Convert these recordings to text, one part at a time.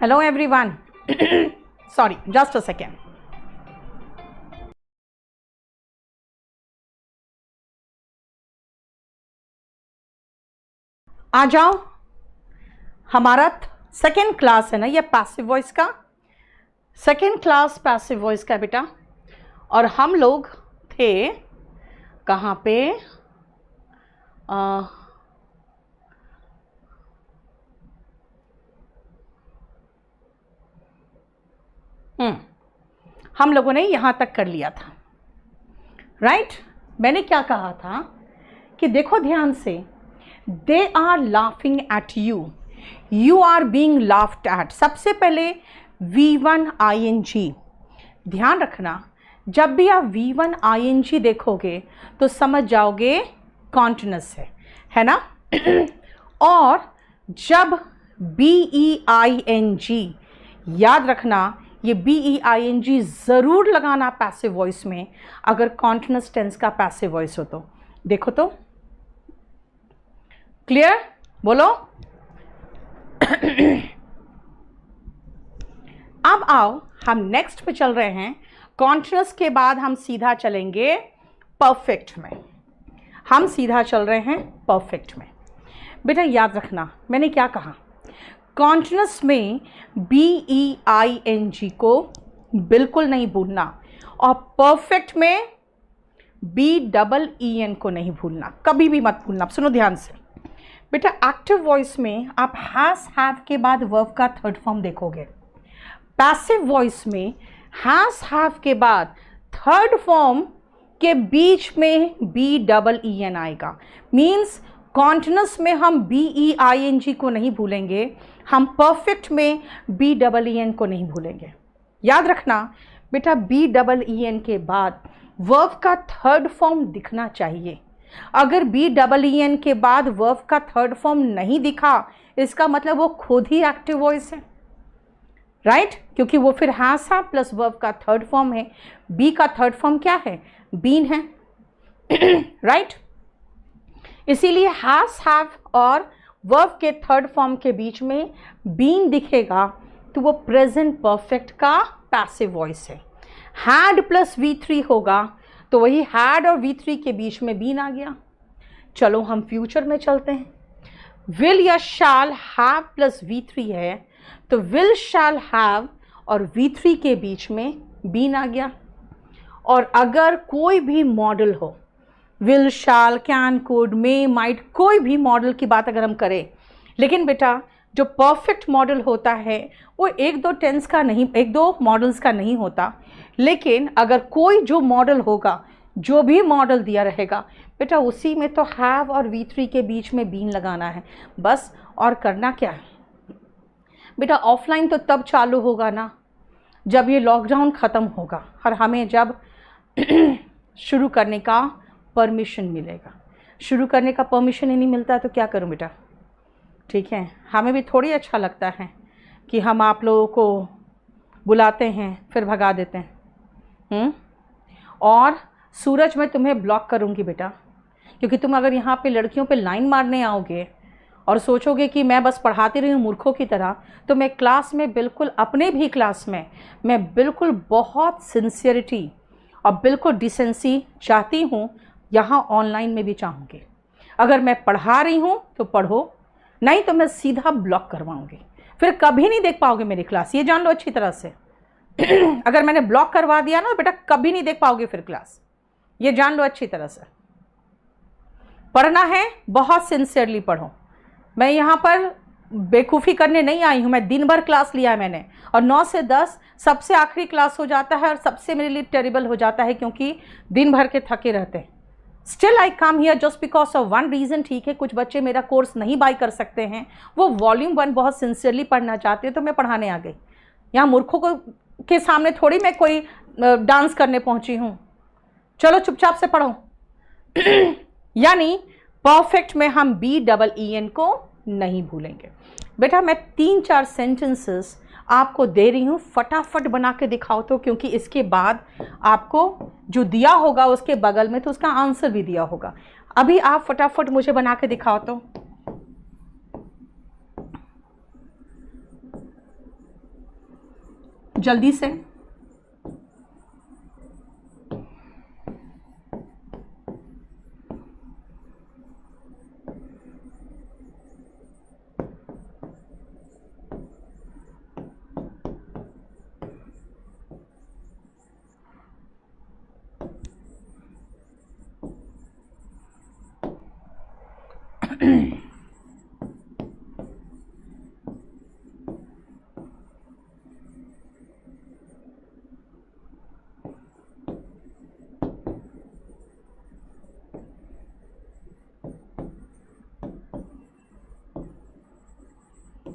Hello everyone. Sorry, just a second. आ जाओ, हमारा second class है ना ये पैसिव वॉइस का, सेकेंड क्लास पैसिव वॉइस का बेटा। और हम लोग थे कहाँ पे? हम लोगों ने यहाँ तक कर लिया था, राइट? मैंने क्या कहा था कि देखो ध्यान से, they are laughing at you, you are being laughed at. सबसे पहले V1 ING, ध्यान रखना, जब भी आप V1 ING देखोगे तो समझ जाओगे कॉन्टिन्यूअस है ना? और जब BEING, याद रखना ये BEING ज़रूर लगाना पैसिव वॉइस में, अगर कॉन्टिन्यूअस टेंस का पैसिव वॉइस हो तो। देखो तो, क्लियर? बोलो। अब आओ हम नेक्स्ट पे चल रहे हैं। कॉन्टिन्यूअस के बाद हम सीधा चलेंगे परफेक्ट में। हम सीधा चल रहे हैं परफेक्ट में। बेटा याद रखना मैंने क्या कहा, कॉन्टिन्यूअस में BEING को बिल्कुल नहीं भूलना और परफेक्ट में BEEN को नहीं भूलना, कभी भी मत भूलना। सुनो ध्यान से बेटा, एक्टिव वॉइस में आप हैज़ हैव के बाद वर्ब का थर्ड फॉर्म देखोगे। पैसिव वॉइस में हैज़ हैव के बाद थर्ड फॉर्म के बीच में BEEN आएगा। मीन्स कॉन्टिन्यूअस में हम BEING को नहीं भूलेंगे, हम परफेक्ट में BEEN को नहीं भूलेंगे। याद रखना बेटा, BEEN के बाद वर्ब का थर्ड फॉर्म दिखना चाहिए। अगर BEEN के बाद वर्ब का थर्ड फॉर्म नहीं दिखा, इसका मतलब वो खुद ही एक्टिव वॉइस है, राइट? क्योंकि वो फिर हैज़ हैव प्लस वर्ब का थर्ड फॉर्म है। बी का थर्ड फॉर्म क्या है? बीन है, राइट? इसीलिए हैज़ हैव और वर्ब के थर्ड फॉर्म के बीच में बीन दिखेगा तो वो प्रेजेंट परफेक्ट का पैसिव वॉइस है। हैड प्लस V3 होगा तो वही हैड और V3 के बीच में बीन आ गया। चलो हम फ्यूचर में चलते हैं। विल या शैल हैव प्लस V3 है तो विल शैल हैव और V3 के बीच में बीन आ गया। और अगर कोई भी मॉडल हो, will, shall, can, could, may, might, कोई भी मॉडल की बात अगर हम करें, लेकिन बेटा जो परफेक्ट मॉडल होता है वो एक दो टेंस का नहीं, एक दो मॉडल्स का नहीं होता। लेकिन अगर कोई जो मॉडल होगा, जो भी मॉडल दिया रहेगा बेटा, उसी में तो हैव और V3 के बीच में बीन लगाना है बस। और करना क्या है बेटा, ऑफलाइन तो तब चालू होगा ना जब ये लॉकडाउन ख़त्म होगा और हमें जब शुरू करने का परमिशन मिलेगा। शुरू करने का परमिशन ही नहीं मिलता तो क्या करूं बेटा? ठीक है, हमें भी थोड़ी अच्छा लगता है कि हम आप लोगों को बुलाते हैं फिर भगा देते हैं। और सूरज मैं तुम्हें ब्लॉक करूंगी बेटा, क्योंकि तुम अगर यहाँ पे लड़कियों पे लाइन मारने आओगे और सोचोगे कि मैं बस पढ़ाती रही हूँ मूर्खों की तरह, तो मैं क्लास में बिल्कुल, अपने भी क्लास में मैं बिल्कुल बहुत सिंसियरिटी और बिल्कुल डिसेंसी चाहती हूँ, यहाँ ऑनलाइन में भी चाहूँगी। अगर मैं पढ़ा रही हूँ तो पढ़ो, नहीं तो मैं सीधा ब्लॉक करवाऊँगी, फिर कभी नहीं देख पाओगे मेरी क्लास, ये जान लो अच्छी तरह से। अगर मैंने ब्लॉक करवा दिया ना बेटा, कभी नहीं देख पाओगे फिर क्लास, ये जान लो अच्छी तरह से। पढ़ना है बहुत सिंसियरली पढ़ो। मैं यहाँ पर बेवकूफ़ी करने नहीं आई हूँ, मैं दिन भर क्लास लिया है मैंने, और 9 से 10 सबसे आखिरी क्लास हो जाता है और सबसे मेरे लिए टेरिबल हो जाता है क्योंकि दिन भर के थके रहते हैं। Still I come here just because of one reason. ठीक है, कुछ बच्चे मेरा कोर्स नहीं बाय कर सकते हैं, वो वॉल्यूम 1 बहुत सिंसियरली पढ़ना चाहते हैं, तो मैं पढ़ाने आ गई। यहाँ मूर्खों को के सामने थोड़ी मैं कोई डांस करने पहुँची हूँ। चलो चुपचाप से पढ़ो। यानी परफेक्ट में हम BEEN को नहीं भूलेंगे। बेटा मैं 3-4 सेंटेंसेस आपको दे रही हूँ, फटाफट बना के दिखाओ तो, क्योंकि इसके बाद आपको जो दिया होगा उसके बगल में तो उसका आंसर भी दिया होगा। अभी आप फटाफट मुझे बना के दिखाओ तो। जल्दी से।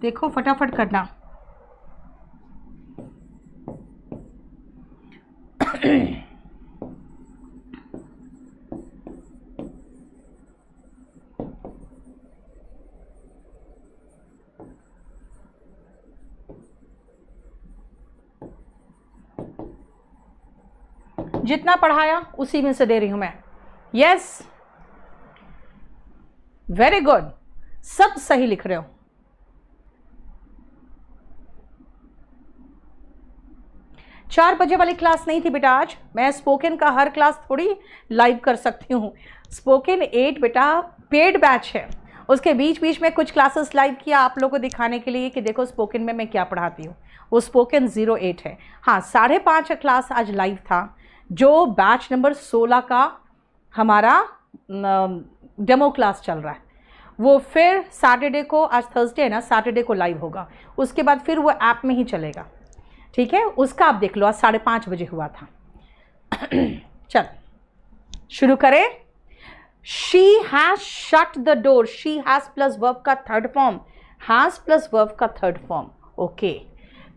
देखो फटाफट करना। जितना पढ़ाया उसी में से दे रही हूं मैं। यस, वेरी गुड, सब सही लिख रहे हो। चार बजे वाली क्लास नहीं थी बेटा आज। मैं स्पोकन का हर क्लास थोड़ी लाइव कर सकती हूँ। स्पोकन 8 बेटा पेड बैच है, उसके बीच बीच में कुछ क्लासेस लाइव किया आप लोगों को दिखाने के लिए कि देखो स्पोकन में मैं क्या पढ़ाती हूँ। वो स्पोकन 08 है। हाँ, 5:30 क्लास आज लाइव था, जो बैच नंबर 16 का हमारा डेमो क्लास चल रहा है। वो फिर सैटरडे को, आज थर्सडे है ना, सैटरडे को लाइव होगा। उसके बाद फिर वो ऐप में ही चलेगा, ठीक है। उसका आप देख लो, आज 5:30 बजे हुआ था। चल शुरू करें। She has shut the door. She has plus verb का third form, has plus verb का third form. Okay,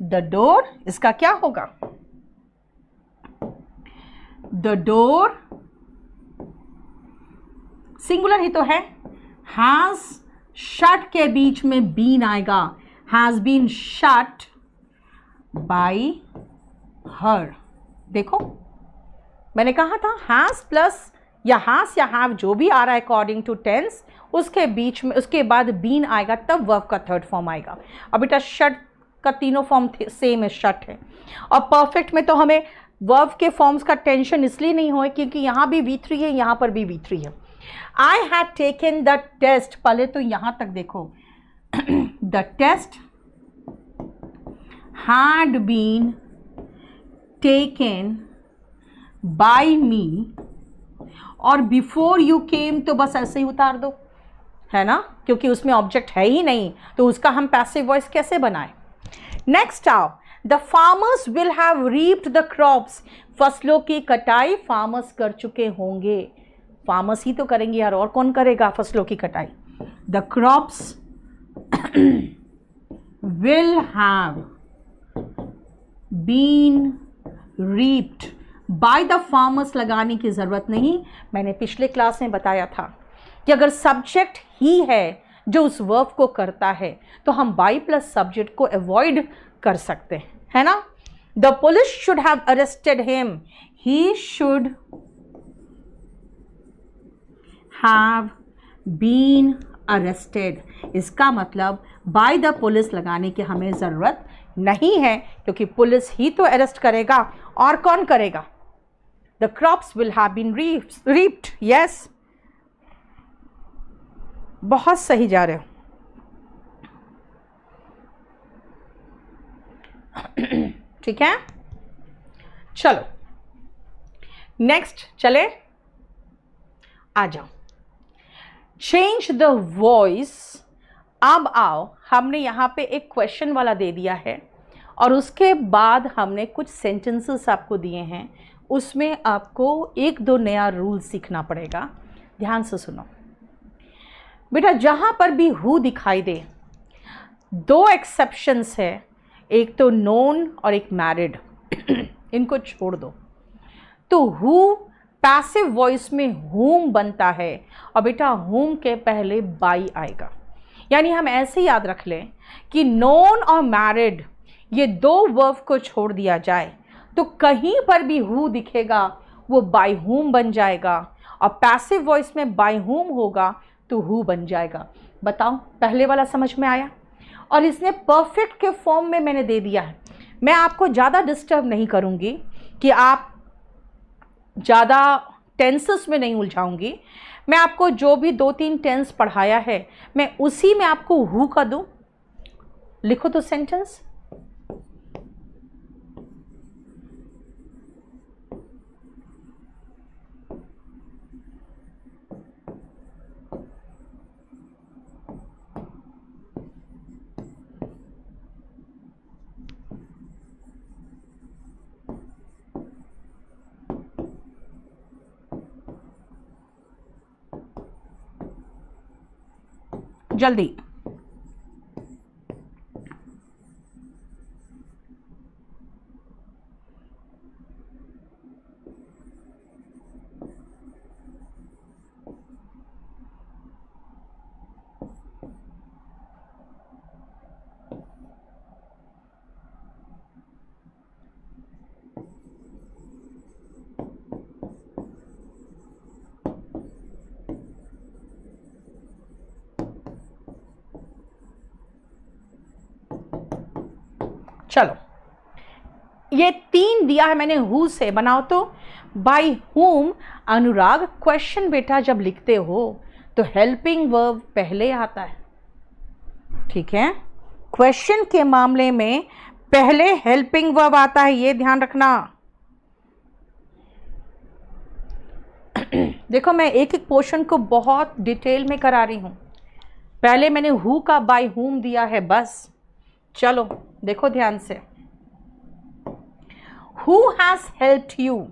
the door इसका क्या होगा? द डोर सिंगुलर ही तो है। हैज शट के बीच में बीन आएगा। Has been shut by her. देखो मैंने कहा था हैज प्लस या हैज या हैव जो भी आ रहा है अकॉर्डिंग टू टेंस, उसके बीच में उसके बाद बीन आएगा, तब वर्ब का थर्ड फॉर्म आएगा। अब बेटा शट का तीनों फॉर्म सेम है, शट है। और परफेक्ट में तो हमें वर्ब के फॉर्म्स का टेंशन इसलिए नहीं हो क्योंकि यहाँ भी V3 है, यहाँ पर भी V3 है। I had taken the test, पहले तो यहाँ तक देखो। The test had been taken by me, और बिफोर यू केम तो बस ऐसे ही उतार दो, है ना, क्योंकि उसमें ऑब्जेक्ट है ही नहीं, तो उसका हम पैसिव वॉइस कैसे बनाएं। नेक्स्ट आओ, the farmers will have reaped the crops. फसलों की कटाई फार्मर्स कर चुके होंगे। फार्मर्स ही तो करेंगे यार, और कौन करेगा फसलों की कटाई। The crops will have been reaped by the farmers लगाने की ज़रूरत नहीं। मैंने पिछले क्लास में बताया था कि अगर सब्जेक्ट ही है जो उस वर्ब को करता है तो हम बाय प्लस सब्जेक्ट को अवॉइड कर सकते हैं, है ना। The police should have arrested him. He should have been arrested. इसका मतलब बाय द पुलिस लगाने की हमें ज़रूरत नहीं है, क्योंकि पुलिस ही तो अरेस्ट करेगा, और कौन करेगा। The crops will have been reaped. Yes, बहुत सही जा रहे हो। ठीक है, चलो नेक्स्ट चले, आ जाओ। Change the voice. अब आओ, हमने यहाँ पे एक क्वेश्चन वाला दे दिया है और उसके बाद हमने कुछ सेंटेंसेस आपको दिए हैं, उसमें आपको 1-2 नया रूल सीखना पड़ेगा। ध्यान से सुनो बेटा, जहाँ पर भी हु दिखाई दे, 2 एक्सेप्शंस है, एक तो नोन और एक मैरिड। इनको छोड़ दो। तो हु पैसिव वॉइस में हुम बनता है, और बेटा हुम के पहले बाई आएगा। यानी हम ऐसे याद रख लें कि नोन और मैरिड ये 2 वर्ब को छोड़ दिया जाए तो कहीं पर भी हु दिखेगा वो बाय हुम बन जाएगा, और पैसिव वॉइस में बाय हुम होगा तो हु बन जाएगा। बताओ पहले वाला समझ में आया। और इसने परफेक्ट के फॉर्म में मैंने दे दिया है। मैं आपको ज़्यादा डिस्टर्ब नहीं करूँगी कि आप ज़्यादा टेंसेस में नहीं उलझाऊंगी। मैं आपको जो भी 2-3 टेंस पढ़ाया है मैं उसी में आपको हु का दूँ। लिखो तो सेंटेंस। जल्दी। चलो, ये 3 दिया है मैंने हु से, बनाओ तो। By whom Anurag. क्वेश्चन बेटा जब लिखते हो तो हेल्पिंग वर्ब पहले आता है, ठीक है। क्वेश्चन के मामले में पहले हेल्पिंग वर्ब आता है, ये ध्यान रखना। देखो मैं एक एक पोर्शन को बहुत डिटेल में करा रही हूं। पहले मैंने हु का बाय हुम दिया है बस। चलो देखो ध्यान से। हु हैज हेल्प्ड यू,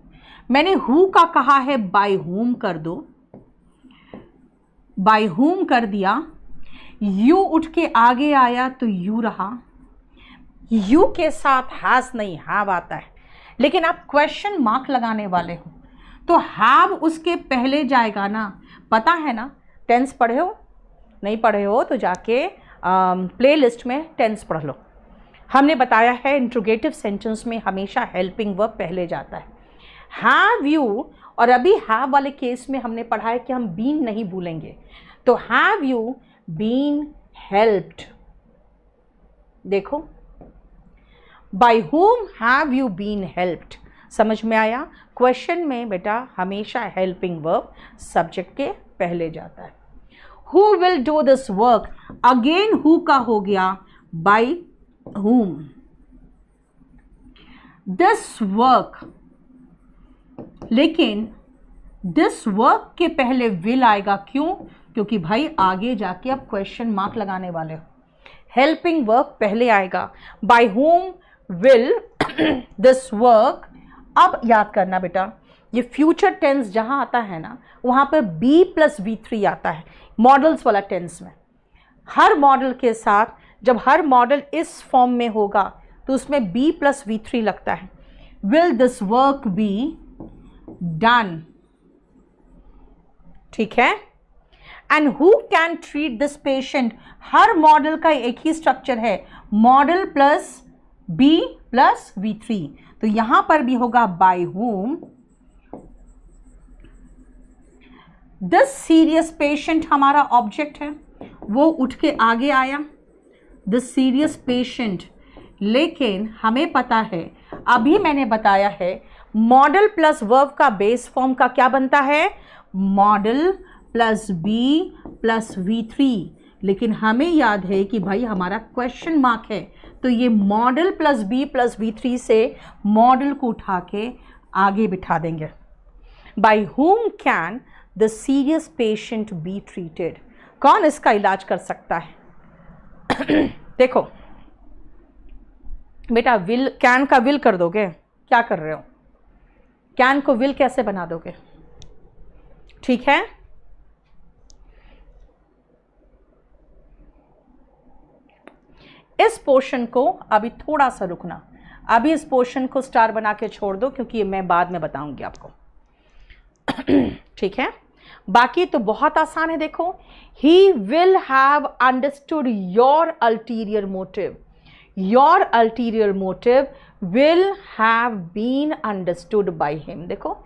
मैंने हु का कहा है बाय हुम कर दो, बाय हुम कर दिया। यू उठ के आगे आया तो यू रहा। यू के साथ हैज नहीं हैव आता है, लेकिन आप क्वेश्चन मार्क लगाने वाले हो तो हैव उसके पहले जाएगा ना, पता है ना। टेंस पढ़े हो, नहीं पढ़े हो तो जाके प्लेलिस्ट में टेंस पढ़ लो। हमने बताया है इंट्रोगेटिव सेंटेंस में हमेशा हेल्पिंग वर्ब पहले जाता है। हैव यू, और अभी हैव वाले केस में हमने पढ़ा है कि हम बीन नहीं भूलेंगे, तो हैव यू बीन हेल्प्ड। देखो, by whom have you been helped, समझ में आया। क्वेश्चन में बेटा हमेशा हेल्पिंग वर्ब सब्जेक्ट के पहले जाता है। Who will do this work, again who का हो गया बाय whom। this work, लेकिन this work के पहले will आएगा, क्यों? क्योंकि भाई आगे जाके अब क्वेश्चन मार्क लगाने वाले हो। हेल्पिंग वर्ब पहले आएगा। by whom will this work। अब याद करना बेटा, ये फ्यूचर टेंस जहां आता है ना वहां पर बी प्लस V3 आता है मॉडल्स वाला टेंस में। हर मॉडल के साथ जब हर मॉडल इस फॉर्म में होगा तो उसमें बी प्लस V3 लगता है। Will this work be done, ठीक है। And who can treat this patient, हर मॉडल का एक ही स्ट्रक्चर है, model plus be plus V3। तो यहां पर भी होगा by whom. This serious patient हमारा ऑब्जेक्ट है, वो उठ के आगे आया, द सीरियस पेशेंट। लेकिन हमें पता है, अभी मैंने बताया है, मॉडल प्लस वर्ब का बेस फॉर्म का क्या बनता है, model plus be plus V3। लेकिन हमें याद है कि भाई हमारा क्वेश्चन मार्क है, तो ये model plus be plus V3 से मॉडल को उठा के आगे बिठा देंगे। By whom can the serious patient be treated, कौन इसका इलाज कर सकता है। देखो बेटा, विल, कैन का विल कर दोगे, क्या कर रहे हो, कैन को विल कैसे बना दोगे, ठीक है। इस पोर्शन को अभी थोड़ा सा रुकना, अभी इस पोर्शन को स्टार बना के छोड़ दो क्योंकि मैं बाद में बताऊंगी आपको, ठीक है। बाकी तो बहुत आसान है। देखो, he will have understood your ulterior motive, your ulterior motive will have been understood by him. देखो,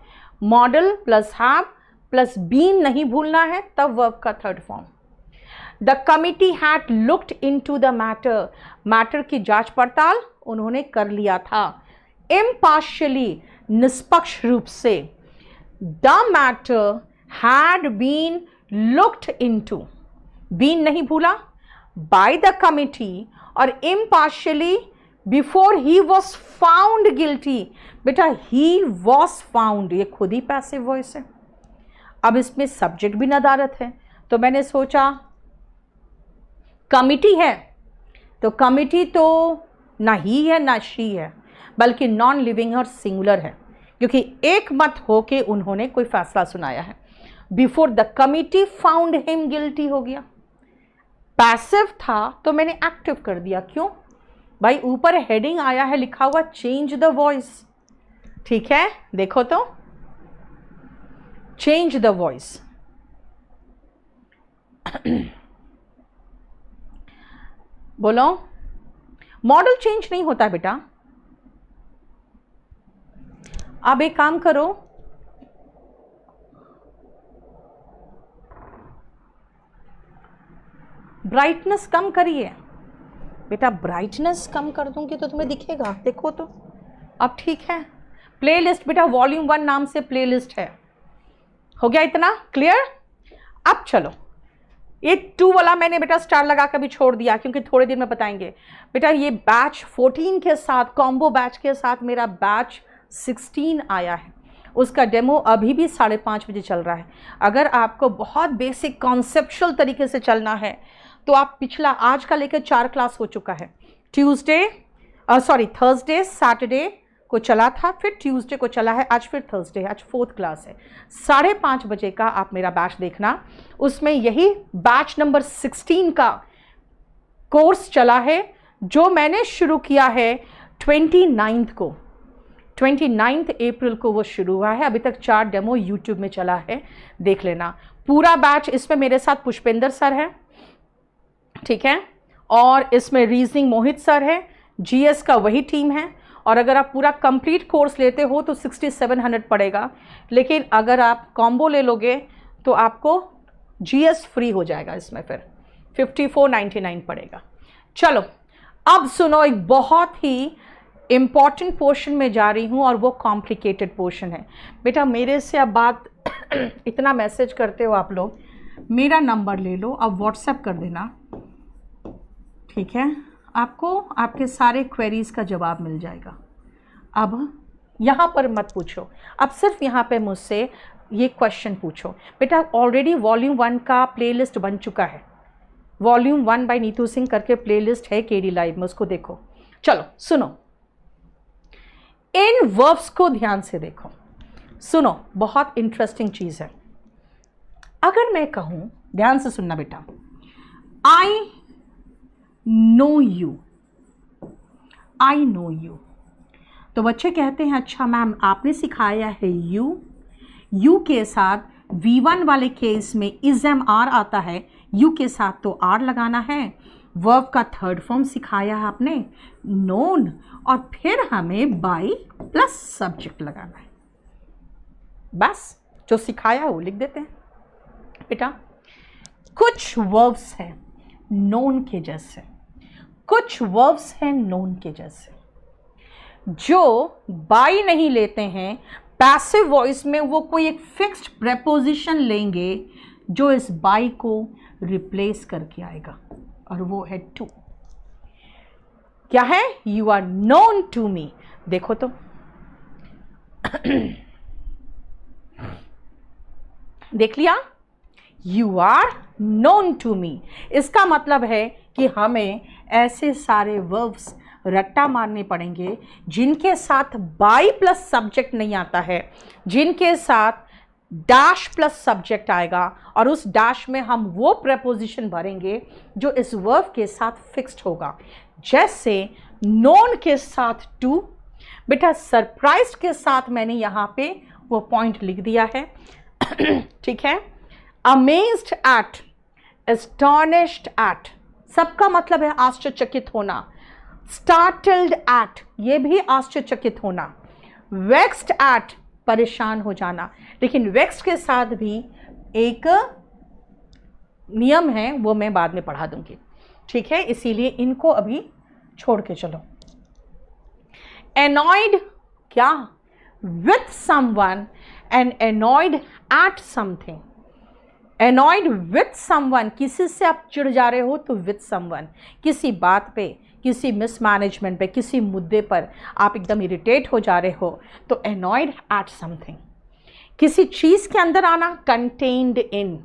model plus have plus been नहीं भूलना है, तब वर्ब का third form. The committee had looked into the matter, matter की जांच पड़ताल उन्होंने कर लिया था। इम्पार्शियली, निष्पक्ष रूप से। The matter had been looked into, been नहीं भूला, बाय द कमिटी, और impartially before he was found guilty. बेटा ही वॉज फाउंड, ये खुद ही पैसिव वॉइस है। अब इसमें सब्जेक्ट भी नदारत है, तो मैंने सोचा कमिटी है तो कमिटी तो ना ही है ना शी है, बल्कि नॉन लिविंग और सिंगुलर है, क्योंकि एक मत होके उन्होंने कोई फैसला सुनाया है। Before the committee found him guilty हो गया। पैसिव था तो मैंने एक्टिव कर दिया। क्यों भाई? ऊपर हेडिंग आया है, लिखा हुआ चेंज द वॉइस। ठीक है, देखो तो, चेंज द वॉइस। बोलो, मॉडल चेंज नहीं होता बेटा। अब एक काम करो, ब्राइटनेस कम करिए। बेटा ब्राइटनेस कम कर दूंगी तो तुम्हें दिखेगा, देखो तो। अब ठीक है, प्लेलिस्ट बेटा वॉल्यूम 1 नाम से प्लेलिस्ट है। हो गया इतना क्लियर? अब चलो, ये 2 वाला मैंने बेटा स्टार लगा कर भी छोड़ दिया, क्योंकि थोड़ी देर में बताएंगे। बेटा ये बैच 14 के साथ, कॉम्बो बैच के साथ मेरा बैच 16 आया है। उसका डेमो अभी भी 5:30 बजे चल रहा है। अगर आपको बहुत बेसिक कॉन्सेप्चुअल तरीके से चलना है तो आप पिछला, आज का लेकर 4 क्लास हो चुका है। थर्सडे सैटरडे को चला था, फिर ट्यूसडे को चला है, आज फिर थर्सडे, आज 4th क्लास है। 5:30 बजे का आप मेरा बैच देखना। उसमें यही बैच नंबर 16 का कोर्स चला है, जो मैंने शुरू किया है 29 को। 29 अप्रैल को वो शुरू हुआ है। अभी तक 4 डेमो यूट्यूब में चला है, देख लेना पूरा बैच। इसमें मेरे साथ पुष्पेंद्र सर है, ठीक है, और इसमें रीजनिंग मोहित सर है, जीएस का वही टीम है। और अगर आप पूरा कंप्लीट कोर्स लेते हो तो 6700 पड़ेगा, लेकिन अगर आप कॉम्बो ले लोगे तो आपको जीएस फ्री हो जाएगा, इसमें फिर 5499 पड़ेगा। चलो अब सुनो, एक बहुत ही इम्पॉर्टेंट पोर्शन में जा रही हूँ और वो कॉम्प्लिकेटेड पोर्शन है। बेटा मेरे से अब बात इतना मैसेज करते हो आप लोग, मेरा नंबर ले लो, अब व्हाट्सएप कर देना, ठीक है? आपको आपके सारे क्वेरीज का जवाब मिल जाएगा। अब यहाँ पर मत पूछो, अब सिर्फ यहाँ पे मुझसे ये क्वेश्चन पूछो। बेटा ऑलरेडी वॉल्यूम 1 का प्लेलिस्ट बन चुका है, वॉल्यूम 1 बाय नीतू सिंह करके प्लेलिस्ट है केडी लाइव में, उसको देखो। चलो सुनो, इन वर्ब्स को ध्यान से देखो, सुनो, बहुत इंटरेस्टिंग चीज है। अगर मैं कहूं, ध्यान से सुनना बेटा, I know you, I know you, तो बच्चे कहते हैं अच्छा मैम आपने सिखाया है यू, यू के साथ V1 वाले केस में इज एम आर आता है, यू के साथ तो आर लगाना है। वर्ब का थर्ड फॉर्म सिखाया है आपने, नोन, और फिर हमें बाई प्लस सब्जेक्ट लगाना है। बस जो सिखाया है वो लिख देते हैं। बेटा कुछ वर्ब्स हैं नोन के जैसे, कुछ वर्ब्स हैं नोन के जैसे, जो बाई नहीं लेते हैं। पैसिव वॉइस में वो कोई एक फिक्स्ड प्रेपोजिशन लेंगे जो इस बाई को रिप्लेस करके आएगा, और वो है टू। क्या है? You are known to me. देखो तो देख लिया, you are known to me. इसका मतलब है कि हमें ऐसे सारे वर्ब्स रट्टा मारने पड़ेंगे जिनके साथ बाई प्लस सब्जेक्ट नहीं आता है, जिनके साथ डैश प्लस सब्जेक्ट आएगा, और उस डैश में हम वो प्रेपोजिशन भरेंगे जो इस वर्ब के साथ फिक्स्ड होगा। जैसे नोन के साथ टू, बेटा सरप्राइज के साथ मैंने यहाँ पे वो पॉइंट लिख दिया है ठीक है। अमेज्ड एट, एस्टॉनिश्ड एट, सबका मतलब है आश्चर्यचकित होना। स्टार्टल्ड एट, ये भी आश्चर्यचकित होना। वेक्स्ड एट, परेशान हो जाना, लेकिन वेक्स्ड के साथ भी एक नियम हैं वो मैं बाद में पढ़ा दूंगी, ठीक है, इसीलिए इनको अभी छोड़ के चलो। annoyed क्या? with someone and annoyed at something। annoyed with someone, किसी से आप चिढ़ जा रहे हो तो with someone, किसी बात पे, किसी मिसमैनेजमेंट पे, किसी मुद्दे पर आप एकदम इरिटेट हो जा रहे हो तो annoyed at something। किसी चीज़ के अंदर आना, contained in।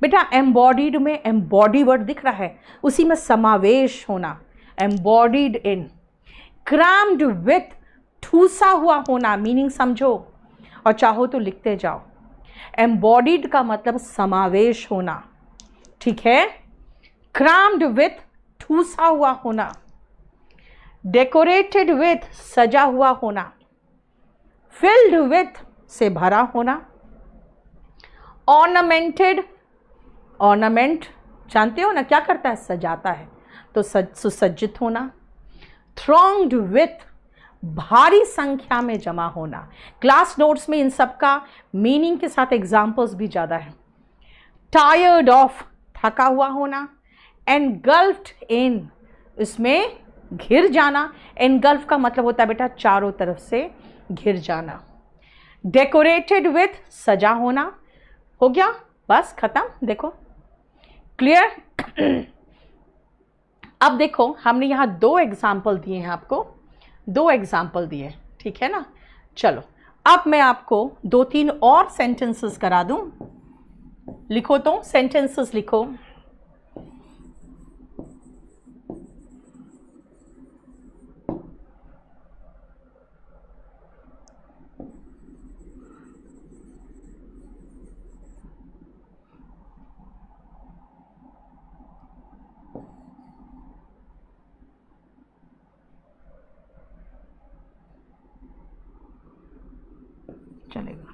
बेटा embodied में embody वर्ड दिख रहा है, उसी में समावेश होना, embodied in। crammed with, ठूसा हुआ होना, मीनिंग समझो और चाहो तो लिखते जाओ। embodied का मतलब समावेश होना, ठीक है। crammed with, ठूसा हुआ होना। decorated with, सजा हुआ होना। filled with, से भरा होना। ornamented, ornament जानते हो ना क्या करता है? सजाता है, तो सुसज्जित होना। thronged with, भारी संख्या में जमा होना। क्लास नोट्स में इन सब का मीनिंग के साथ एग्जाम्पल्स भी ज़्यादा है। टायर्ड ऑफ, थका हुआ होना। एनगल्फ्ड इन, इसमें घिर जाना। एनगल्फ का मतलब होता है बेटा चारों तरफ से घिर जाना। डेकोरेटेड विथ, सजा होना। हो गया, बस खत्म। देखो क्लियर। अब देखो हमने यहाँ 2 एग्जाम्पल दिए हैं आपको, 2 एग्जाम्पल दिए, ठीक है ना। चलो अब मैं आपको 2-3 और सेंटेंसेस करा दूं। लिखो तो, सेंटेंसेस लिखो। चलेगा।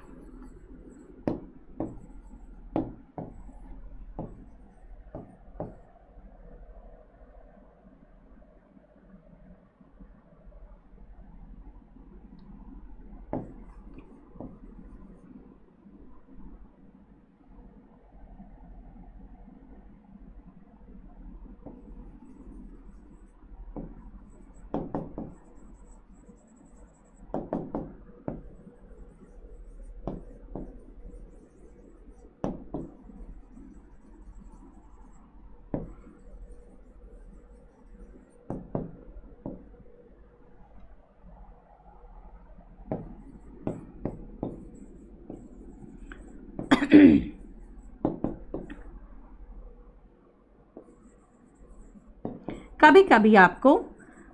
कभी कभी आपको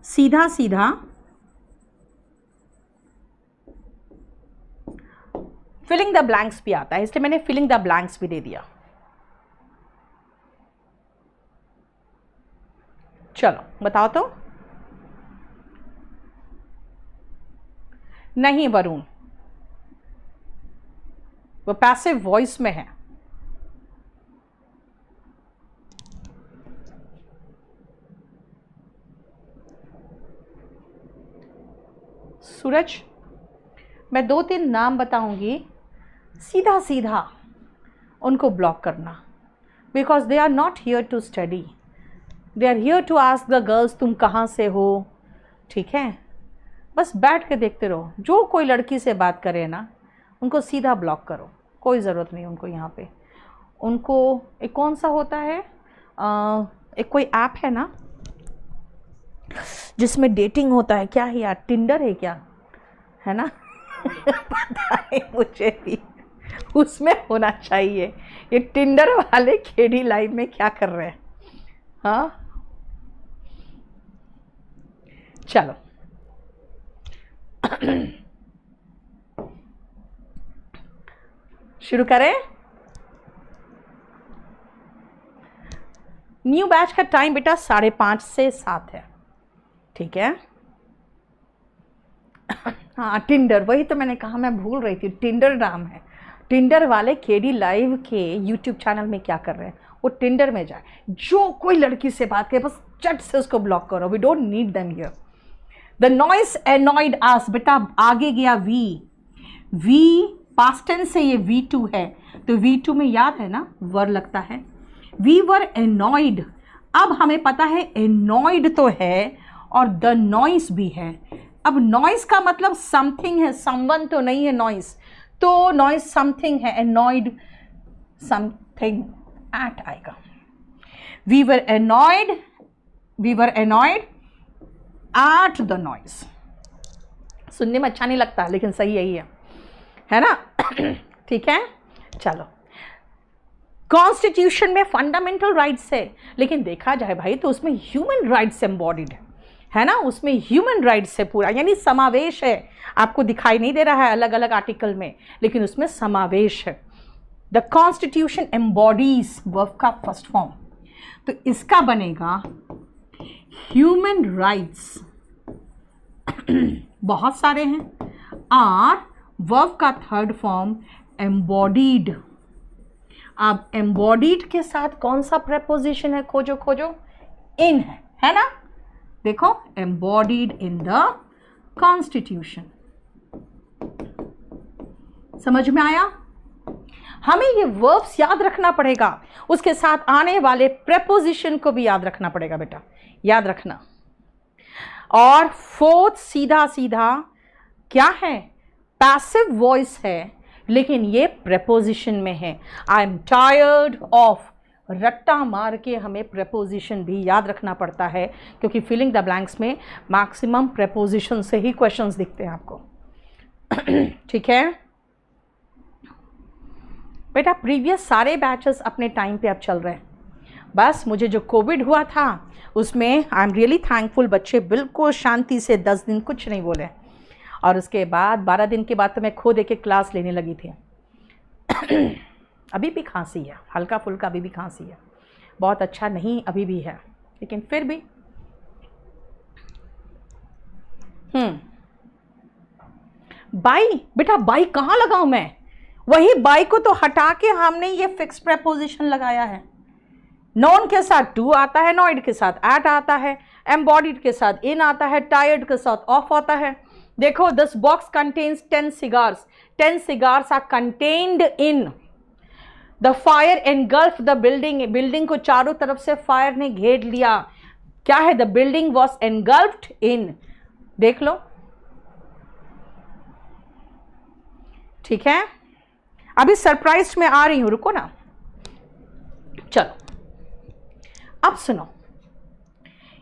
सीधा सीधा फिलिंग द ब्लैंक्स भी आता है, इसलिए मैंने फिलिंग द ब्लैंक्स भी दे दिया। चलो बताओ तो। नहीं वरुण, वो पैसिव वॉइस में है। सूरज, मैं 2-3 नाम बताऊंगी, सीधा सीधा उनको ब्लॉक करना, because they are not here to study, they are here to ask the girls तुम कहाँ से हो, ठीक है। बस बैठ के देखते रहो, जो कोई लड़की से बात करे ना उनको सीधा ब्लॉक करो, कोई ज़रूरत नहीं उनको यहाँ पे। उनको एक कौन सा होता है, एक कोई ऐप है ना जिसमें डेटिंग होता है, क्या है यार, टिंडर है क्या, है ना पता नहीं मुझे भी, उसमें होना चाहिए। ये टिंडर वाले खेड़ी लाइव में क्या कर रहे हैं? हाँ चलो शुरू करें। न्यू बैच का टाइम बेटा 5:30 से 7 है, ठीक है। हाँ टिंडर, वही तो मैंने कहा, मैं भूल रही थी, टिंडर नाम है। टिंडर वाले केडी लाइव के यूट्यूब चैनल में क्या कर रहे हैं, वो टिंडर में जाए, जो कोई लड़की से बात करे बस चट से उसको ब्लॉक करो, we don't need them here. The noise annoyed us, बेटा आगे गया वी पास्ट टेंस से, ये V2 है, तो V2 में याद है ना वर लगता है, वी वर एनॉयड, अब हमें पता है एनॉयड तो है और द नॉइस भी है। अब नॉइस का मतलब समथिंग है, समवन तो नहीं है नॉइस, तो नॉइस समथिंग है, एनॉयड समथिंग एट आएगा। We were annoyed at the noise. सुनने में अच्छा नहीं लगता लेकिन सही यही है ना? ठीक है, चलो। कॉन्स्टिट्यूशन में फंडामेंटल राइट्स है, लेकिन देखा जाए भाई तो उसमें ह्यूमन राइट्स एम्बॉडीड है ना, उसमें ह्यूमन राइट्स है पूरा, यानी समावेश है। आपको दिखाई नहीं दे रहा है अलग अलग आर्टिकल में, लेकिन उसमें समावेश है। द कॉन्स्टिट्यूशन एम्बॉडीज वर्ब का फर्स्ट फॉर्म, तो इसका बनेगा ह्यूमन राइट्स बहुत सारे हैं, आर वर्ब का थर्ड फॉर्म एम्बॉडीड। अब एम्बॉडीड के साथ कौन सा प्रेपोजिशन है, खोजो, इन है ना? देखो, एम्बॉडीड इन द कॉन्स्टिट्यूशन। समझ में आया? हमें ये वर्ब्स याद रखना पड़ेगा, उसके साथ आने वाले प्रेपोजिशन को भी याद रखना पड़ेगा बेटा, याद रखना। और फोर्थ सीधा क्या है, पैसिव वॉइस है, लेकिन ये प्रेपोजिशन में है। आई एम टायर्ड ऑफ, रट्टा मार के हमें प्रेपोजिशन भी याद रखना पड़ता है, क्योंकि फिलिंग द ब्लैंक्स में मैक्सिमम प्रेपोजिशन से ही क्वेश्चंस दिखते हैं आपको। ठीक है बेटा, प्रीवियस सारे बैचेस अपने टाइम पे अब चल रहे हैं। बस मुझे जो कोविड हुआ था उसमें आई एम रियली थैंकफुल, बच्चे बिल्कुल शांति से 10 दिन कुछ नहीं बोले, और उसके बाद 12 दिन के बाद तो मैं खो दे के क्लास लेने लगी थी। अभी भी खांसी है, हल्का फुल्का अभी भी खांसी है, बहुत अच्छा नहीं अभी भी है, लेकिन फिर भी बाई, बेटा बाई कहाँ लगाऊं मैं? वही बाई को तो हटा के हमने ये फिक्स प्रेपोजिशन लगाया है। नॉन के साथ टू आता है, नॉइड के साथ एट आता है, एम्बॉडीड के साथ इन आता है, टायर्ड के साथ ऑफ आता है। देखो, this box contains 10 cigars, 10 cigars are contained in the fire engulf the building, building को चारों तरफ से फायर ने घेर लिया। क्या है? द बिल्डिंग वॉज एनगल्फ्ड इन, देख लो। ठीक है, अभी सरप्राइज में आ रही हूं, रुको ना। चलो अब सुनो,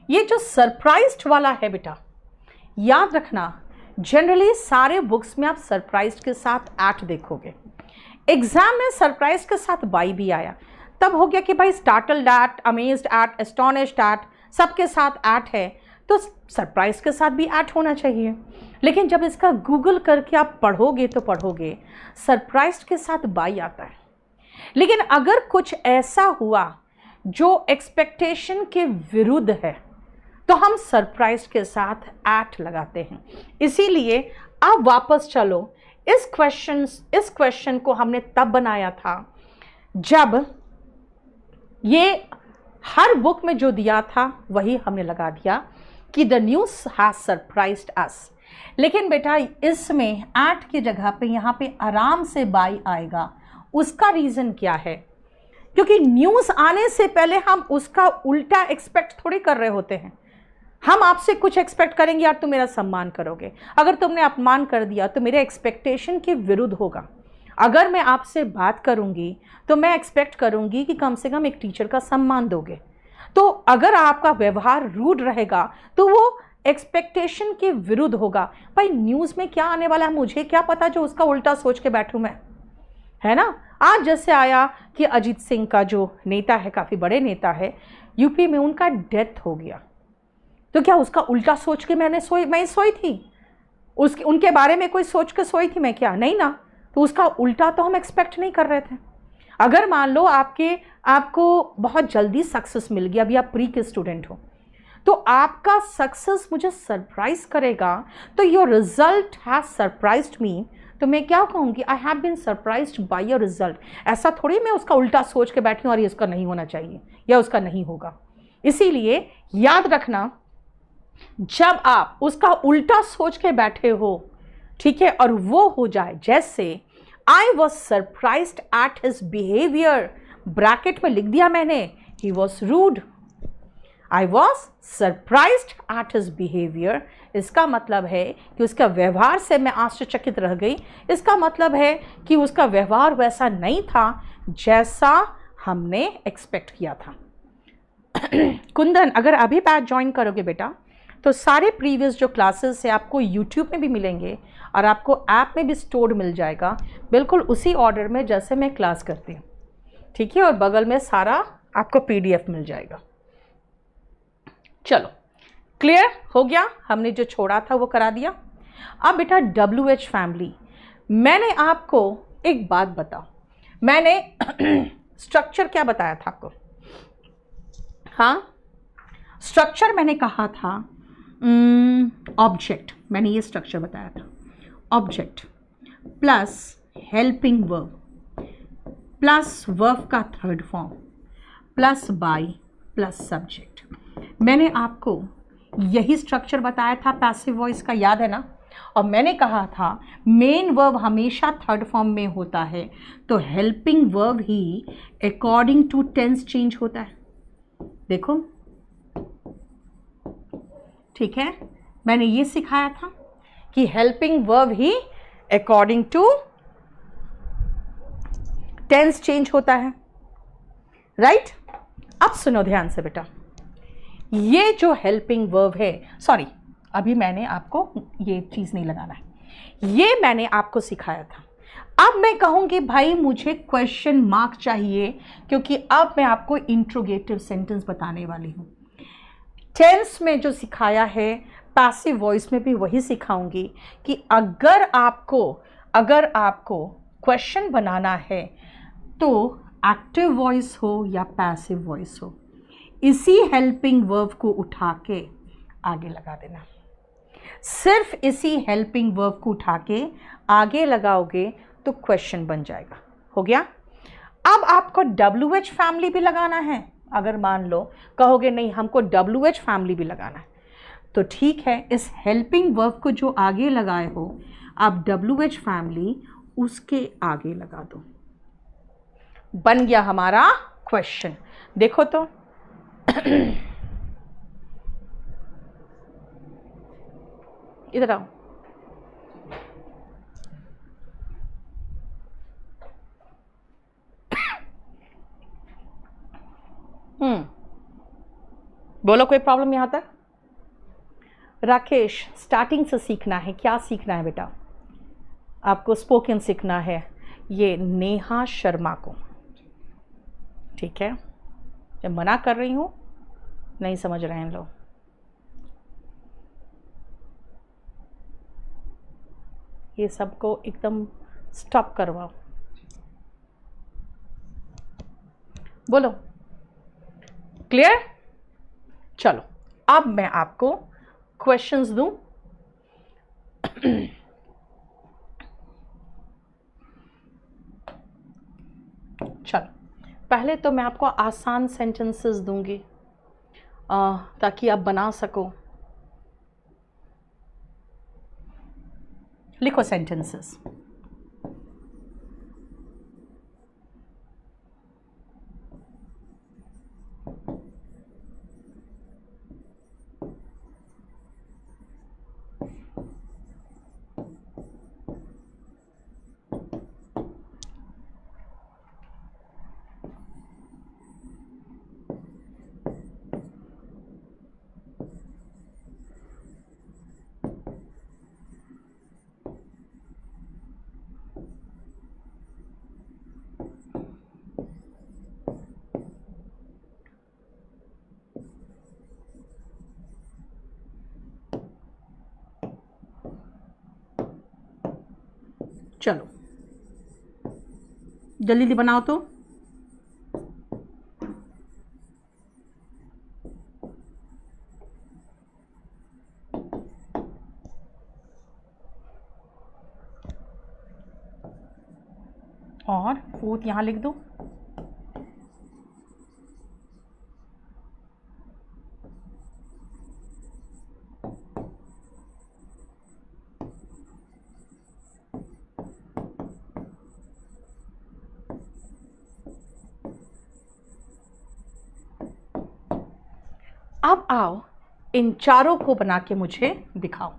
ये जो सरप्राइज्ड वाला है बेटा, याद रखना, जनरली सारे बुक्स में आप सरप्राइज्ड के साथ एट देखोगे। एग्जाम में सरप्राइज के साथ बाई भी आया, तब हो गया कि भाई startled at, amazed at, astonished at, सबके साथ एट है, तो सरप्राइज के साथ भी एट होना चाहिए। लेकिन जब इसका गूगल करके आप पढ़ोगे तो पढ़ोगे सरप्राइज के साथ बाई आता है। लेकिन अगर कुछ ऐसा हुआ जो एक्सपेक्टेशन के विरुद्ध है, तो हम सरप्राइज के साथ एट लगाते हैं। इसीलिए अब वापस चलो, इस क्वेश्चन को हमने तब बनाया था जब ये हर बुक में जो दिया था वही हमने लगा दिया कि द न्यूज़ हैज सरप्राइज्ड अस। लेकिन बेटा इसमें एट की जगह पे यहाँ पे आराम से बाई आएगा। उसका रीज़न क्या है? क्योंकि न्यूज़ आने से पहले हम उसका उल्टा एक्सपेक्ट थोड़ी कर रहे होते हैं। हम आपसे कुछ एक्सपेक्ट करेंगे, यार तुम मेरा सम्मान करोगे, अगर तुमने अपमान कर दिया तो मेरे एक्सपेक्टेशन के विरुद्ध होगा। अगर मैं आपसे बात करूंगी तो मैं एक्सपेक्ट करूंगी कि कम से कम एक टीचर का सम्मान दोगे। तो अगर आपका व्यवहार रूड रहेगा तो वो एक्सपेक्टेशन के विरुद्ध होगा। भाई न्यूज़ में क्या आने वाला है मुझे क्या पता जो उसका उल्टा सोच के बैठूं मैं, है ना। आज जैसे आया कि अजीत सिंह का जो नेता है, काफ़ी बड़े नेता है यूपी में, उनका डेथ हो गया, तो क्या उसका उल्टा सोच के मैं सोई थी? उनके बारे में कोई सोच के सोई थी मैं क्या? नहीं ना। तो उसका उल्टा तो हम एक्सपेक्ट नहीं कर रहे थे। अगर मान लो आपको बहुत जल्दी सक्सेस मिल गया, अभी आप प्री के स्टूडेंट हो, तो आपका सक्सेस मुझे सरप्राइज करेगा, तो your result has surprised me, तो मैं क्या कहूँगी? I have been surprised by your result. ऐसा थोड़ी मैं उसका उल्टा सोच के बैठी हूँ और ये उसका नहीं होना चाहिए या उसका नहीं होगा। इसीलिए याद रखना, जब आप उसका उल्टा सोच के बैठे हो, ठीक है, और वो हो जाए, जैसे I was surprised at his behaviour, bracket में लिख दिया मैंने, he was rude, I was surprised at his behaviour. इसका मतलब है कि उसका व्यवहार से मैं आश्चर्यचकित रह गई। इसका मतलब है कि उसका व्यवहार वैसा नहीं था जैसा हमने एक्सपेक्ट किया था। कुंदन, अगर अभी बैच ज्वाइन करोगे बेटा तो सारे प्रीवियस जो क्लासेस है आपको यूट्यूब में भी मिलेंगे और आपको ऐप में भी स्टोर्ड मिल जाएगा, बिल्कुल उसी ऑर्डर में जैसे मैं क्लास करती हूँ, ठीक है। और बगल में सारा आपको पीडीएफ मिल जाएगा। चलो, क्लियर हो गया, हमने जो छोड़ा था वो करा दिया। अब बेटा WH फैमिली, मैंने आपको एक बात बताओ, मैंने स्ट्रक्चर क्या बताया था आपको? हाँ, स्ट्रक्चर मैंने कहा था ऑब्जेक्ट, मैंने ये स्ट्रक्चर बताया था, object plus helping verb plus verb का third form plus by plus subject. मैंने आपको यही स्ट्रक्चर बताया था पैसिव वॉइस का, याद है ना? और मैंने कहा था मेन वर्ब हमेशा थर्ड फॉर्म में होता है, तो हेल्पिंग वर्ब ही अकॉर्डिंग टू टेंस चेंज होता है। देखो, ठीक है, मैंने ये सिखाया था कि हेल्पिंग वर्ब ही अकॉर्डिंग टू टेंस चेंज होता है, राइट? अब सुनो ध्यान से बेटा, ये जो हेल्पिंग वर्ब है, सॉरी अभी मैंने आपको ये चीज़ नहीं लगाना है, ये मैंने आपको सिखाया था। अब मैं कहूँगी भाई मुझे क्वेश्चन मार्क चाहिए, क्योंकि अब मैं आपको इंट्रोगेटिव सेंटेंस बताने वाली हूँ। टेंस में जो सिखाया है पैसिव वॉइस में भी वही सिखाऊंगी कि अगर आपको क्वेश्चन बनाना है तो एक्टिव वॉइस हो या पैसिव वॉइस हो, इसी हेल्पिंग वर्ब को उठा के आगे लगा देना। सिर्फ इसी हेल्पिंग वर्ब को उठा के आगे लगाओगे तो क्वेश्चन बन जाएगा। हो गया? अब आपको WH फैमिली भी लगाना है। अगर मान लो कहोगे नहीं हमको WH फैमिली भी लगाना है, तो ठीक है, इस हेल्पिंग वर्ब को जो आगे लगाए हो आप WH फैमिली उसके आगे लगा दो। बन गया हमारा क्वेश्चन। देखो तो इधर आओ। बोलो, कोई प्रॉब्लम यहां तक? राकेश, स्टार्टिंग से सीखना है। क्या सीखना है बेटा? आपको स्पोकन सीखना है, ये नेहा शर्मा को, ठीक है? मैं मना कर रही हूं, नहीं समझ रहे हैं लोग। ये सबको एकदम स्टॉप करवाओ। बोलो, क्लियर? चलो, अब मैं आपको क्वेश्चंस दूं। चलो, पहले तो मैं आपको आसान सेंटेंसेस दूंगी ताकि आप बना सको। लिखो सेंटेंसेस। चलो जल्दी जल्दी बनाओ तो। और फोर्थ यहाँ लिख दो। अब आओ इन चारों को बना के मुझे दिखाओ।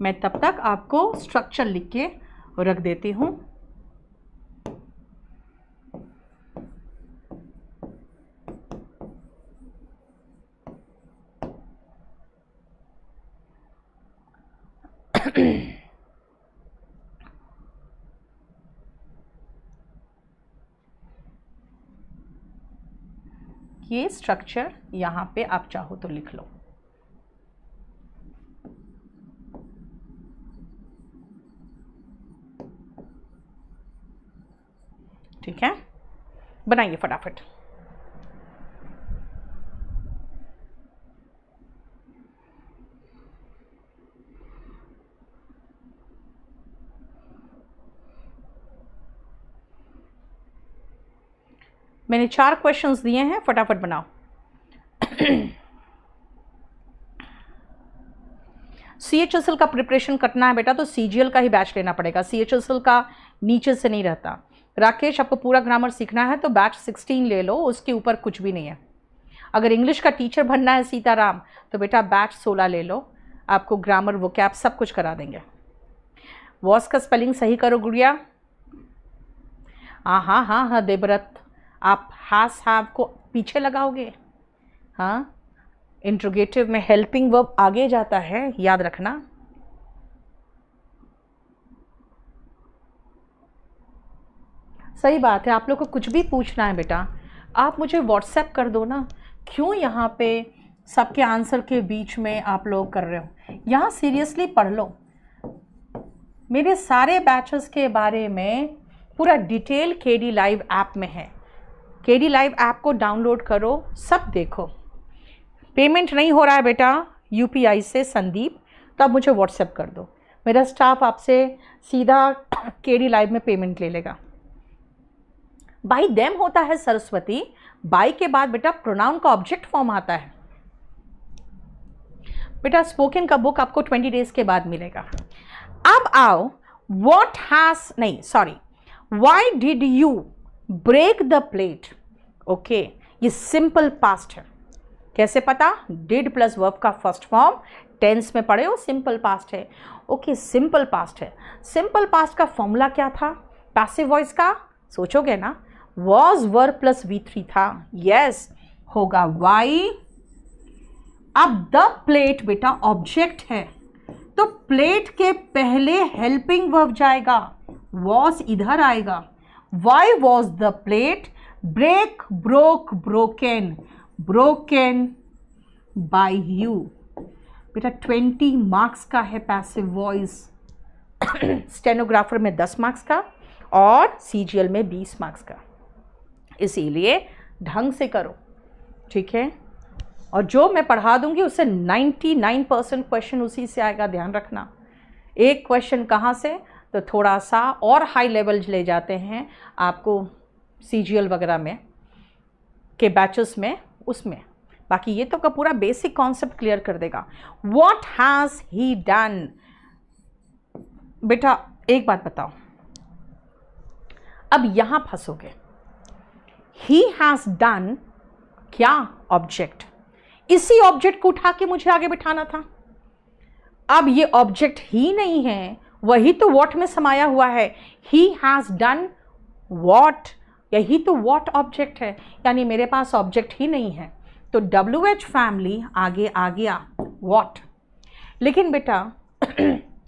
मैं तब तक आपको स्ट्रक्चर लिख के रख देती हूं। ये स्ट्रक्चर यहां पे आप चाहो तो लिख लो। ठीक है, बनाइए फटाफट। मैंने 4 क्वेश्चंस दिए हैं, फटाफट बनाओ। CHSL का प्रिपरेशन करना है बेटा तो CGL का ही बैच लेना पड़ेगा, CHSL का नीचे से नहीं रहता। राकेश, आपको पूरा ग्रामर सीखना है तो बैच 16 ले लो, उसके ऊपर कुछ भी नहीं है। अगर इंग्लिश का टीचर बनना है सीताराम तो बेटा बैच 16 ले लो, आपको ग्रामर वोकैब सब कुछ करा देंगे। वॉस का स्पेलिंग सही करो गुड़िया। हाँ देवव्रत, आप हैज हैव को पीछे लगाओगे। हाँ, इंट्रोगेटिव में हेल्पिंग वर्ब आगे जाता है, याद रखना। सही बात है, आप लोग को कुछ भी पूछना है बेटा आप मुझे व्हाट्सएप कर दो ना। क्यों यहाँ पे सबके आंसर के बीच में आप लोग कर रहे हो? यहाँ सीरियसली पढ़ लो। मेरे सारे बैचेस के बारे में पूरा डिटेल KD लाइव ऐप में है। KD लाइव ऐप को डाउनलोड करो, सब देखो। पेमेंट नहीं हो रहा है बेटा UPI से संदीप, तो आप मुझे व्हाट्सएप कर दो, मेरा स्टाफ आपसे सीधा KD लाइव में पेमेंट ले लेगा। बाई देम होता है सरस्वती, बाई के बाद बेटा प्रोनाउन का ऑब्जेक्ट फॉर्म आता है। बेटा स्पोकन का बुक आपको 20 डेज के बाद मिलेगा। अब आओ, व्हाट हैज नहीं sorry why did you break the plate. Okay, ये सिंपल पास्ट है। कैसे पता? डिड प्लस वर्ब का फर्स्ट फॉर्म टेंस में पढ़े हो, सिंपल पास्ट है। ओके, सिंपल पास्ट है। सिंपल पास्ट का फॉर्मूला क्या था पैसिव वॉइस का? सोचोगे ना, वॉज वर्ब प्लस V3 था। यस, होगा वाई। अब द प्लेट बेटा ऑब्जेक्ट है तो प्लेट के पहले हेल्पिंग वर्ब जाएगा, वॉज इधर आएगा। Why was the plate break broke broken broken by you. बेटा 20 मार्क्स का है पैसिव वॉइस, स्टेनोग्राफर में 10 मार्क्स का और CGL में 20 मार्क्स का, इसीलिए ढंग से करो। ठीक है, और जो मैं पढ़ा दूंगी उससे 99% क्वेश्चन उसी से आएगा, ध्यान रखना। एक क्वेश्चन कहाँ से, तो थोड़ा सा और हाई लेवल ले जाते हैं आपको CGL वगैरह में के बैचेस में, उसमें बाकी ये तो का पूरा बेसिक कॉन्सेप्ट क्लियर कर देगा। What has he done. बेटा एक बात बताओ, अब यहां फंसोगे। ही हैज डन क्या? ऑब्जेक्ट। इसी ऑब्जेक्ट को उठा के मुझे आगे बिठाना था। अब ये ऑब्जेक्ट ही नहीं है, वही तो व्हाट में समाया हुआ है। ही हैज डन व्हाट, यही तो व्हाट ऑब्जेक्ट है, यानी मेरे पास ऑब्जेक्ट ही नहीं है, तो WH फैमिली आगे आ गया व्हाट। लेकिन बेटा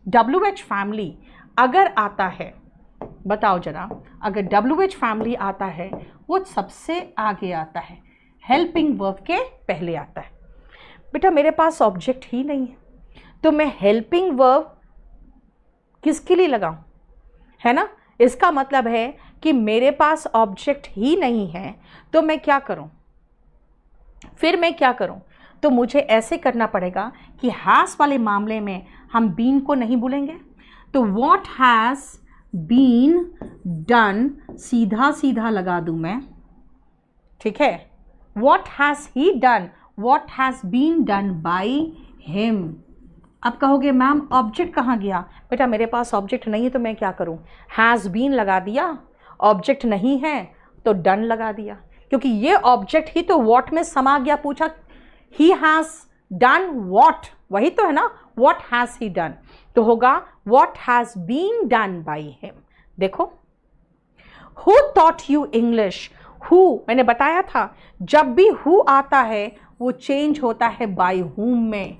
WH फैमिली अगर आता है, बताओ जरा, अगर WH फैमिली आता है वो सबसे आगे आता है, हेल्पिंग वर्ब के पहले आता है। बेटा मेरे पास ऑब्जेक्ट ही नहीं है तो मैं हेल्पिंग वर्ब किसके लिए लगाऊं, है ना? इसका मतलब है कि मेरे पास ऑब्जेक्ट ही नहीं है तो मैं क्या करूं, फिर मैं क्या करूं? तो मुझे ऐसे करना पड़ेगा कि हैज वाले मामले में हम बीन को नहीं भूलेंगे, तो व्हाट हैज बीन डन सीधा सीधा लगा दूं मैं। ठीक है, what has he done, what has been done by him. अब कहोगे मैम ऑब्जेक्ट कहाँ गया? बेटा मेरे पास ऑब्जेक्ट नहीं है तो मैं क्या करूं, हैज बीन लगा दिया ऑब्जेक्ट नहीं है तो डन लगा दिया, क्योंकि ये ऑब्जेक्ट ही तो व्हाट में समा गया। पूछा ही हैज डन व्हाट, वही तो है ना, व्हाट हैज ही डन, तो होगा what has been done by him. देखो who taught you English, who मैंने बताया था जब भी हु आता है वो चेंज होता है बाय हुम में।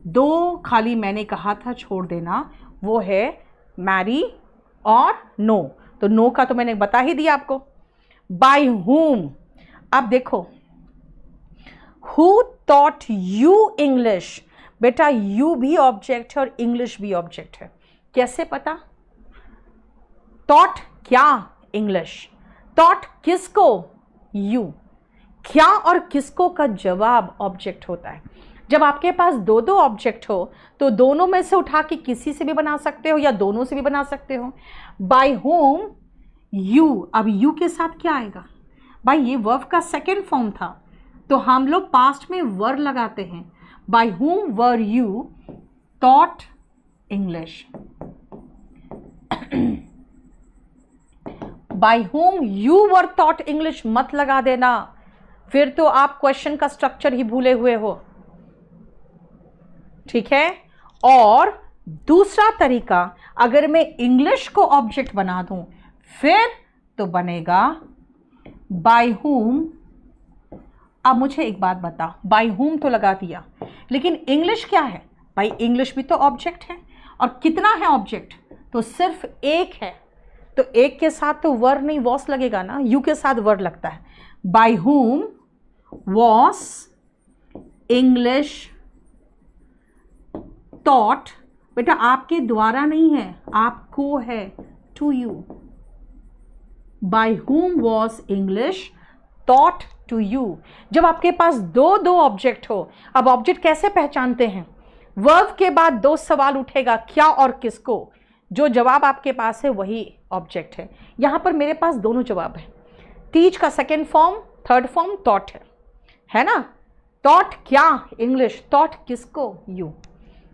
दो खाली मैंने कहा था छोड़ देना, वो है मैरी और नो, तो नो का तो मैंने बता ही दिया आपको। बाय हुम, अब देखो हु टॉट यू इंग्लिश, बेटा यू भी ऑब्जेक्ट है और इंग्लिश भी ऑब्जेक्ट है। कैसे पता? टॉट क्या? इंग्लिश। टॉट किसको? यू। क्या और किसको का जवाब ऑब्जेक्ट होता है। जब आपके पास दो दो ऑब्जेक्ट हो तो दोनों में से उठा के किसी से भी बना सकते हो या दोनों से भी बना सकते हो। बाय होम यू, अब यू के साथ क्या आएगा भाई, ये वर्ब का सेकेंड फॉर्म था तो हम लोग पास्ट में वर लगाते हैं। By whom were you taught English, by whom you were taught English मत लगा देना, फिर तो आप क्वेश्चन का स्ट्रक्चर ही भूले हुए हो। ठीक है, और दूसरा तरीका, अगर मैं इंग्लिश को ऑब्जेक्ट बना दूं फिर तो बनेगा बाय हुम। अब मुझे एक बात बता, बाय हुम तो लगा दिया, लेकिन इंग्लिश क्या है भाई? इंग्लिश भी तो ऑब्जेक्ट है, और कितना है ऑब्जेक्ट? तो सिर्फ एक है, तो एक के साथ तो वर नहीं वॉस लगेगा ना, यू के साथ वर लगता है। By whom was English taught, बेटा आपके द्वारा नहीं है, आपको है, to you. By whom was English taught to you. जब आपके पास दो दो ऑब्जेक्ट हो, अब ऑब्जेक्ट कैसे पहचानते हैं? वर्ब के बाद दो सवाल उठेगा, क्या और किसको, जो जवाब आपके पास है वही ऑब्जेक्ट है। यहां पर मेरे पास दोनों जवाब है, टीच का second form, third form taught है ना। टॉट क्या? इंग्लिश। टॉट किसको? यू।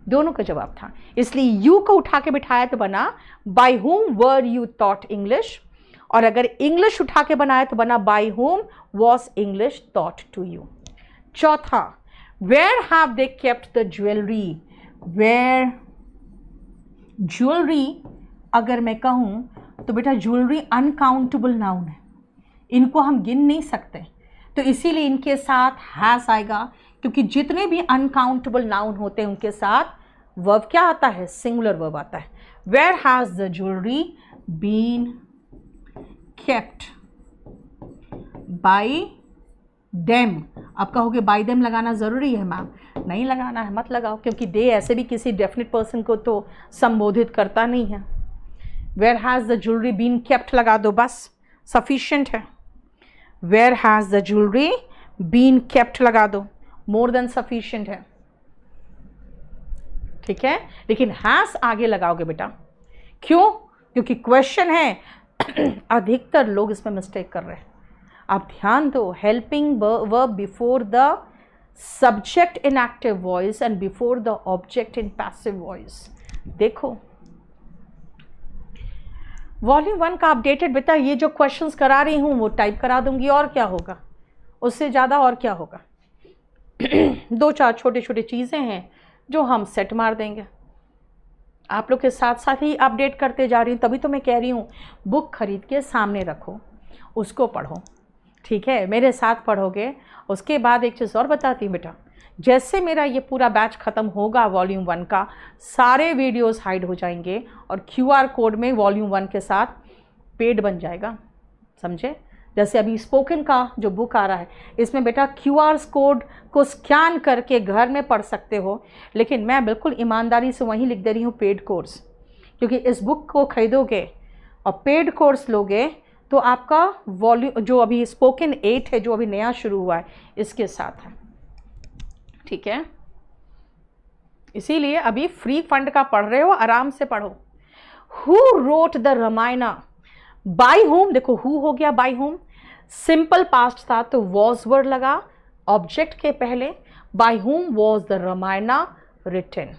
दोनों का जवाब था, इसलिए यू को उठा के बिठाया तो बना बाय हुम वर यू टॉट इंग्लिश, और अगर इंग्लिश उठा के बनाया तो बना by whom was English taught to you. चौथा, where have they kept the jewellery. Where, jewellery अगर मैं कहूं तो बेटा ज्वेलरी अनकाउंटेबल नाउन है, इनको हम गिन नहीं सकते, तो इसीलिए इनके साथ हैज आएगा, क्योंकि जितने भी अनकाउंटेबल नाउन होते हैं उनके साथ वर्ब क्या आता है? सिंगुलर वर्ब आता है। Where has the jewellery been kept by them. आप कहोगे बाय देम लगाना ज़रूरी है मैम, नहीं लगाना है, मत लगाओ, क्योंकि दे ऐसे भी किसी डेफिनेट पर्सन को तो संबोधित करता नहीं है। Where has the jewellery been kept लगा दो, बस सफिशिएंट है। Where has the jewellery been kept लगा दो, मोर देन सफिशिएंट है। ठीक है, लेकिन हैज़ आगे लगाओगे बेटा, क्यों? क्योंकि क्वेश्चन है। अधिकतर लोग इसमें मिस्टेक कर रहे हैं, आप ध्यान दो। Helping verb before the subject in active voice and before the object in passive voice. देखो वॉल्यूम 1 का अपडेटेड बेटा, ये जो क्वेश्चंस करा रही हूँ वो टाइप करा दूंगी, और क्या होगा उससे ज़्यादा, और क्या होगा। दो चार छोटे छोटे चीज़ें हैं जो हम सेट मार देंगे। आप लोग के साथ साथ ही अपडेट करते जा रही हूँ, तभी तो मैं कह रही हूँ बुक खरीद के सामने रखो, उसको पढ़ो। ठीक है, मेरे साथ पढ़ोगे। उसके बाद एक चीज़ और बताती हूँ बेटा, जैसे मेरा ये पूरा बैच ख़त्म होगा वॉल्यूम 1 का, सारे वीडियोस हाइड हो जाएंगे और QR कोड में वॉल्यूम 1 के साथ पेड बन जाएगा, समझे। जैसे अभी स्पोकन का जो बुक आ रहा है, इसमें बेटा QR कोड को स्कैन करके घर में पढ़ सकते हो, लेकिन मैं बिल्कुल ईमानदारी से वहीं लिख दे रही हूँ पेड कोर्स, क्योंकि इस बुक को खरीदोगे और पेड कोर्स लोगे तो आपका वॉल्यूम जो अभी स्पोकन 8 है, जो अभी नया शुरू हुआ है, इसके साथ है। ठीक है, इसीलिए अभी फ्री फंड का पढ़ रहे हो, आराम से पढ़ो। Who wrote the Ramayana, by whom, देखो हु हो गया बाय होम, सिंपल पास्ट था तो वॉज वर्ड लगा ऑब्जेक्ट के पहले, by whom was the Ramayana written.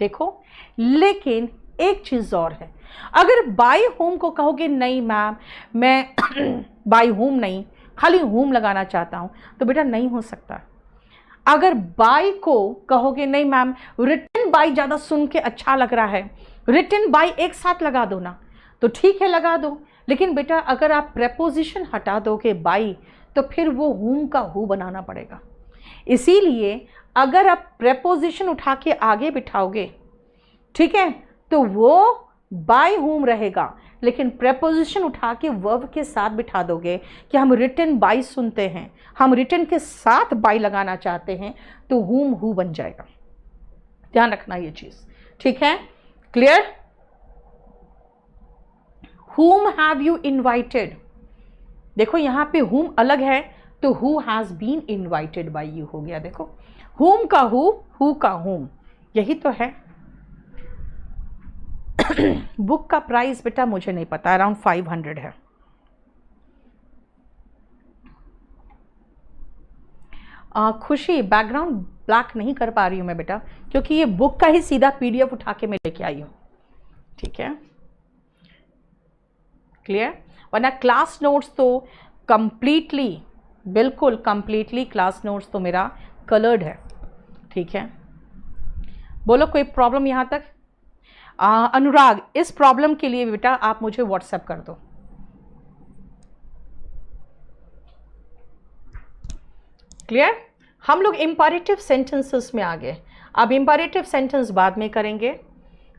देखो, लेकिन एक चीज़ और है, अगर बाय होम को कहोगे नहीं मैम मैं बाय होम नहीं, खाली होम लगाना चाहता हूँ, तो बेटा नहीं हो सकता। अगर बाय को कहोगे नहीं मैम रिटन बाय ज़्यादा सुन के अच्छा लग रहा है, रिटन बाय एक साथ लगा दो ना, तो ठीक है लगा दो, लेकिन बेटा अगर आप प्रेपोजिशन हटा दोगे बाय तो फिर वो होम का हु बनाना पड़ेगा। इसीलिए अगर आप प्रेपोजिशन उठा के आगे बिठाओगे, ठीक है, तो वो बाय होम रहेगा, लेकिन प्रेपोजिशन उठा के वर्ब के साथ बिठा दोगे कि हम रिटन बाय सुनते हैं, हम रिटन के साथ बाय लगाना चाहते हैं, तो हुम हु बन जाएगा। ध्यान रखना ये चीज, ठीक है, clear. whom have you invited, देखो यहाँ पे whom अलग है तो who has been invited by you हो गया। देखो whom का who का whom, यही तो है। बुक का प्राइस बेटा मुझे नहीं पता, अराउंड 500 है। खुशी बैकग्राउंड ब्लैक नहीं कर पा रही हूँ मैं बेटा, क्योंकि ये बुक का ही सीधा पीडीएफ उठा के मैं लेके आई हूँ, ठीक है, क्लियर। वरना क्लास नोट्स तो कंप्लीटली, बिल्कुल कंप्लीटली क्लास नोट्स तो मेरा कलर्ड है, ठीक है। बोलो कोई प्रॉब्लम यहाँ तक? अनुराग, इस प्रॉब्लम के लिए बेटा आप मुझे व्हाट्सएप कर दो। क्लियर। हम लोग इंपैरेटिव सेंटेंसेस में आ गए, अब इंपैरेटिव सेंटेंस बाद में करेंगे।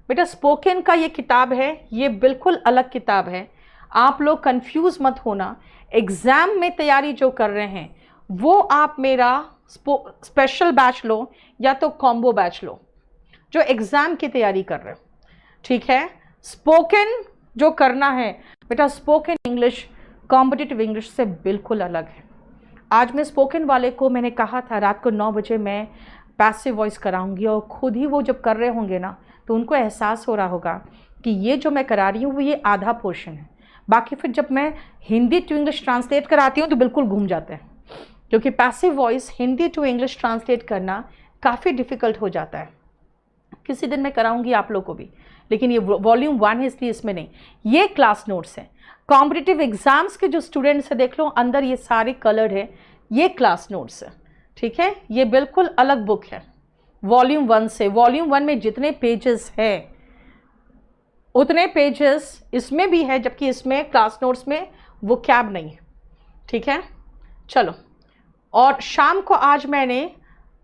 बेटा स्पोकन का ये किताब है, ये बिल्कुल अलग किताब है, आप लोग कंफ्यूज मत होना। एग्जाम में तैयारी जो कर रहे हैं वो आप मेरा स्पेशल बैच लो या तो कॉम्बो बैच लो, जो एग्जाम की तैयारी कर रहे हो, ठीक है। स्पोकन जो करना है बेटा, स्पोकन इंग्लिश कॉम्पिटिटिव इंग्लिश से बिल्कुल अलग है। आज मैं स्पोकन वाले को मैंने कहा था रात को 9 बजे मैं पैसिव वॉइस कराऊंगी, और खुद ही वो जब कर रहे होंगे ना तो उनको एहसास हो रहा होगा कि ये जो मैं करा रही हूँ वो ये आधा पोर्शन है, बाकी फिर जब मैं हिंदी टू इंग्लिश ट्रांसलेट कराती हूँ तो बिल्कुल घूम जाते हैं, क्योंकि passive voice Hindi to English translate करना काफ़ी डिफ़िकल्ट हो जाता है। किसी दिन मैं कराऊंगी आप लोग को भी, लेकिन ये वॉल्यूम 1 है इसलिए इसमें नहीं। ये क्लास नोट्स हैं, कॉम्पिटिटिव एग्जाम्स के जो स्टूडेंट्स हैं देख लो अंदर ये सारे कलर्ड है, ये क्लास नोट्स है, ठीक है। ये बिल्कुल अलग बुक है वॉल्यूम 1 से। वॉल्यूम 1 में जितने पेजेस है उतने पेजेस इसमें भी है, जबकि इसमें क्लास नोट्स में वो कैब नहीं है, ठीक है। चलो, और शाम को आज मैंने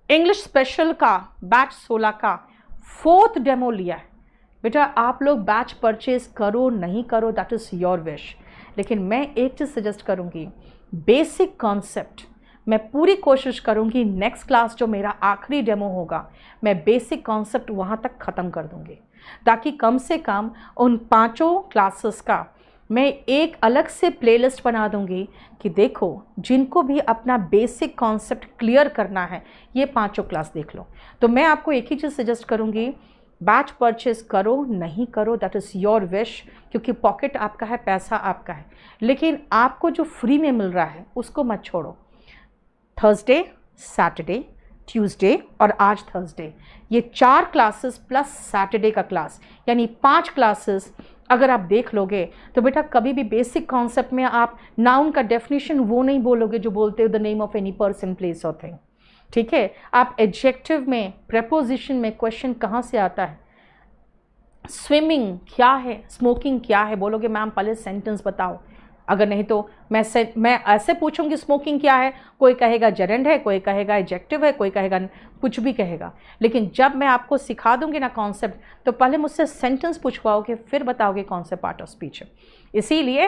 इंग्लिश स्पेशल का बैच 16 का 4th डेमो लिया है। बेटा आप लोग बैच परचेज करो नहीं करो दैट इज़ योर विश, लेकिन मैं एक चीज़ सजेस्ट करूँगी, बेसिक कॉन्सेप्ट मैं पूरी कोशिश करूँगी नेक्स्ट क्लास जो मेरा आखिरी डेमो होगा मैं बेसिक कॉन्सेप्ट वहाँ तक ख़त्म कर दूँगी, ताकि कम से कम उन 5 क्लासेस का मैं एक अलग से प्लेलिस्ट बना दूंगी कि देखो जिनको भी अपना बेसिक कॉन्सेप्ट क्लियर करना है ये 5 क्लास देख लो। तो मैं आपको एक ही चीज़ सजेस्ट करूंगी, बैच परचेज करो नहीं करो दैट इज़ योर विश, क्योंकि पॉकेट आपका है, पैसा आपका है, लेकिन आपको जो फ्री में मिल रहा है उसको मत छोड़ो। थर्सडे, सैटरडे, ट्यूसडे और आज थर्सडे, ये 4 क्लासेस प्लस सैटरडे का क्लास, यानी 5 क्लासेस अगर आप देख लोगे तो बेटा कभी भी बेसिक कॉन्सेप्ट में आप नाउन का डेफिनेशन वो नहीं बोलोगे जो बोलते हो the name of any person place और थिंग, ठीक है। आप एडजेक्टिव में, प्रेपोजिशन में क्वेश्चन कहाँ से आता है, स्विमिंग क्या है, स्मोकिंग क्या है, बोलोगे मैम पहले सेंटेंस बताओ, अगर नहीं तो मैं ऐसे पूछूंगी स्मोकिंग क्या है, कोई कहेगा जेरेंड है, कोई कहेगा एडजेक्टिव है, कोई कहेगा कुछ भी कहेगा, लेकिन जब मैं आपको सिखा दूंगी ना कॉन्सेप्ट तो पहले मुझसे सेंटेंस पूछवाओगे फिर बताओगे कौन से पार्ट ऑफ स्पीच है। इसीलिए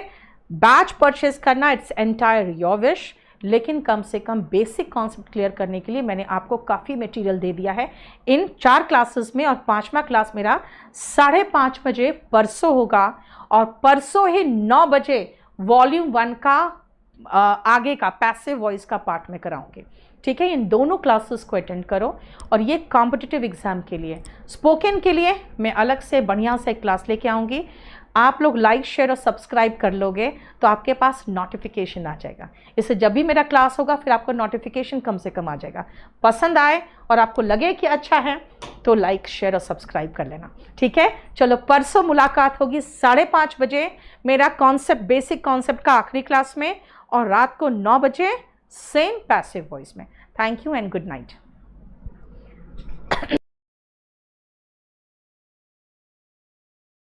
बैच परचेज करना इट्स एंटायर योर विश, लेकिन कम से कम बेसिक कॉन्सेप्ट क्लियर करने के लिए मैंने आपको काफ़ी मटेरियल दे दिया है इन 4 क्लासेस में, और 5वां क्लास मेरा 5:30 बजे परसों होगा, और परसों ही 9 बजे वॉल्यूम 1 का आगे का पैसिव वॉइस का पार्ट में कराऊंगी, ठीक है। इन दोनों क्लासेस को अटेंड करो, और ये कॉम्पिटिटिव एग्जाम के लिए, स्पोकन के लिए मैं अलग से बढ़िया से क्लास लेके आऊँगी। आप लोग लाइक शेयर और सब्सक्राइब कर लोगे तो आपके पास नोटिफिकेशन आ जाएगा। इससे जब भी मेरा क्लास होगा फिर आपको नोटिफिकेशन कम से कम आ जाएगा। पसंद आए और आपको लगे कि अच्छा है तो लाइक शेयर और सब्सक्राइब कर लेना, ठीक है। चलो परसों मुलाकात होगी 5:30 बजे मेरा कॉन्सेप्ट, बेसिक कॉन्सेप्ट का आखिरी क्लास में, और रात को 9 बजे सेम पैसिव वॉइस में। Thank you and good night.